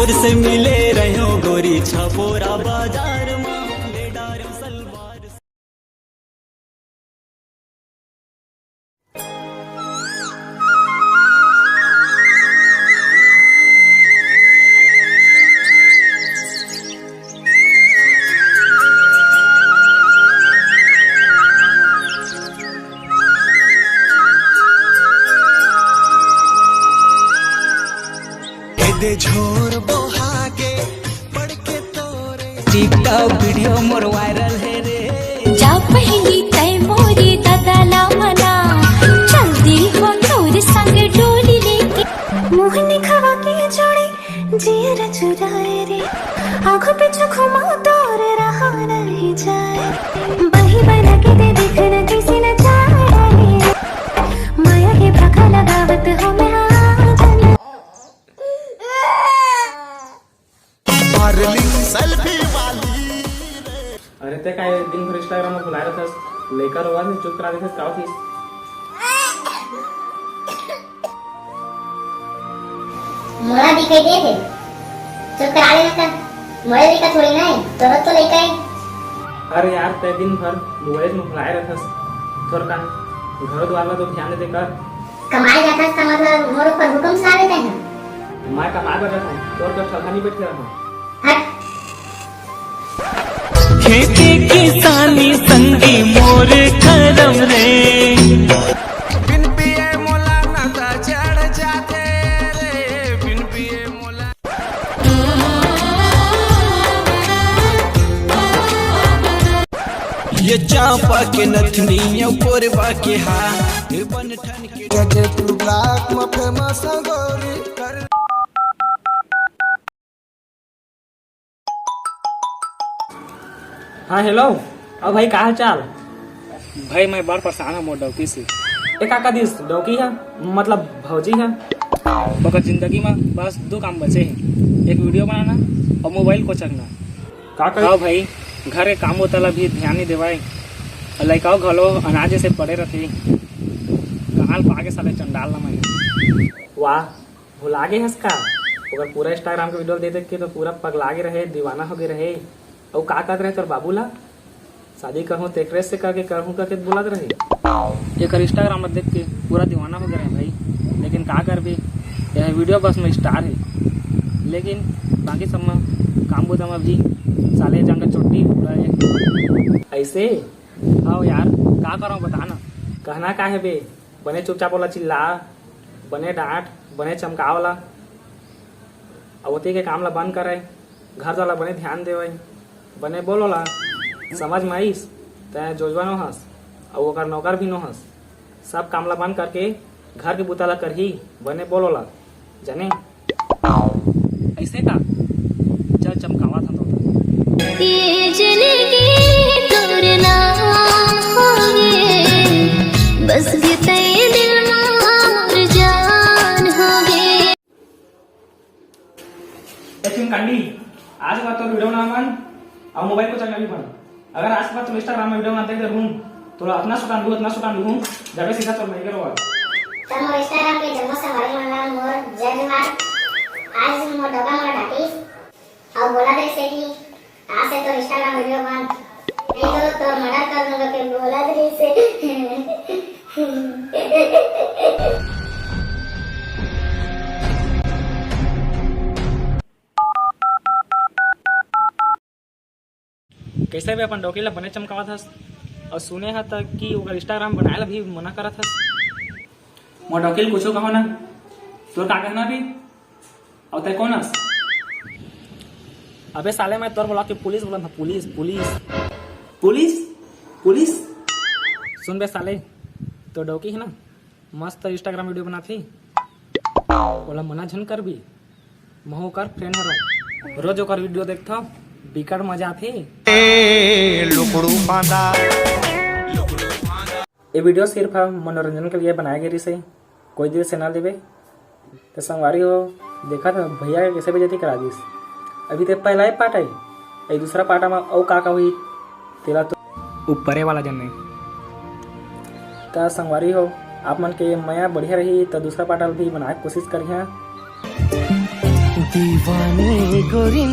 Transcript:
तोर से मिले रहो गोरी छपोरा बाजार में ले डार सलवार। दे झोर बोहा के पढ़ के तोरे टिकटॉक वीडियो मोर वायरल है रे। जा पहली तय मोरी दादा मना चल दी हो तोर संग डोली लेके मोहनी खवा के जोड़े जीर चुराए रे आंखों पे घुमा तोर रहा नहीं जाए बही बना के दे देखना किसी न जाए माया के प्रखा लगावत हो मैं सेल्फी वाली। अरे ते काय दिन भर इंस्टाग्राम में बुलाया था लेकर आवाज में चुप करा देते का थी। मोड़ा दिखाई दे थे चुप करा लेना था मोड़े दिखा थोड़ी ना है तो लेकर। अरे यार ते दिन भर मोबाइल में बुलाया था थोड़ा कान घर द्वार में तो ध्यान दे कर कमाई जाता था मतलब मोर ऊपर हुक्म सा देते हैं मैं कमा कर रहा हूं तोर का ठलखानी बैठ के रहा हट। खेती किसानी संगी मोर करम रे। बिन पिए मोला नशा चढ़ जाते रे बिन पिए मोला। ये चांपा के नथनी कोरबा के हा बन ठन के जगे तू ब्लैक में फेमस गोरी कर। हाँ हेलो अब भाई का हाल चाल। भाई मैं बड़ा परेशान हूँ मोर डौकी से। एक काका दिस डौकी है मतलब भौजी है मगर जिंदगी में बस दो काम बचे हैं एक वीडियो बनाना और मोबाइल को चकना। काका भाई घर के काम होता भी ध्यान नहीं देवाए लड़काओ घलो अनाज से पड़े रहते कहाल पागे साले चंडाल ना मैं। वाह भुला गए हंस का अगर पूरा इंस्टाग्राम के वीडियो दे देख के तो पूरा पगला के रहे दीवाना हो गए रहे और का कहते रहे तोर बाबूला शादी कहूँ तेकरे से करके कहूँ करके बोलत रहे एक इंस्टाग्राम में देख के पूरा दीवाना हो गया भाई। लेकिन का कर भी यह वीडियो बस में स्टार है लेकिन बाकी सब में काम बुधा में भी साले जंग चोटी रहे ऐसे। हाँ यार का करो बताना कहना का है बे बने चुपचाप वाला चिल्ला बने डांट बने चमका वाला अवती के काम ला बंद करे घर वाला बने ध्यान देवे बने बोलोला समझ में आईस तय जोजवा नो हंस और ओकर नौकर भी नो हंस सब काम ला बंद करके घर के बुताला कर ही बने बोलोला जाने ऐसे का चल चमकावा था तो बस दिल मोर जान हो गए। कंडी आज के बाद तो वीडियो ना बन और मोबाइल को चलना भी बंद। अगर आज के बाद तुम इंस्टाग्राम में वीडियो बनाते रहूं तो अपना सुटान दूं जब सीधा चल नहीं करो तब मोर इंस्टाग्राम पे जन्म से हमारे मनला मोर जय मार आज मोर डबा मोर ढाटी और बोला दे से कि आज से तो इंस्टाग्राम वीडियो बंद नहीं तो मर्डर कर दूंगा के बोला दे से। कैसे भी अपन डोकीला बने चमकावा था और सुने हा तक कि ओकर इंस्टाग्राम बनाए भी मना करा था मोर डोकील कुछो कहो ना तोर का कहना भी और तय कौन हस अबे साले मैं तोर बोला कि पुलिस बोला था पुलिस पुलिस पुलिस पुलिस सुन बे साले तो डोकी है ना मस्त इंस्टाग्राम वीडियो बनाती बोला मना झन कर भी महू कर फ्रेंड हरो रोज ओकर वीडियो देखता बिकट मजा आती। ये वीडियो सिर्फ मनोरंजन के लिए बनाया गया से कोई दिल से ना देवे तो संगवारी हो देखा था भैया कैसे बेजती करा दीस अभी तो पहला ही पार्ट है ये दूसरा पार्ट में और का हुई तेरा तो ऊपरे वाला जन तो संगवारी हो आप मन के मया बढ़िया रही तो दूसरा पार्ट भी बनाए कोशिश करिए दीवाने गोरी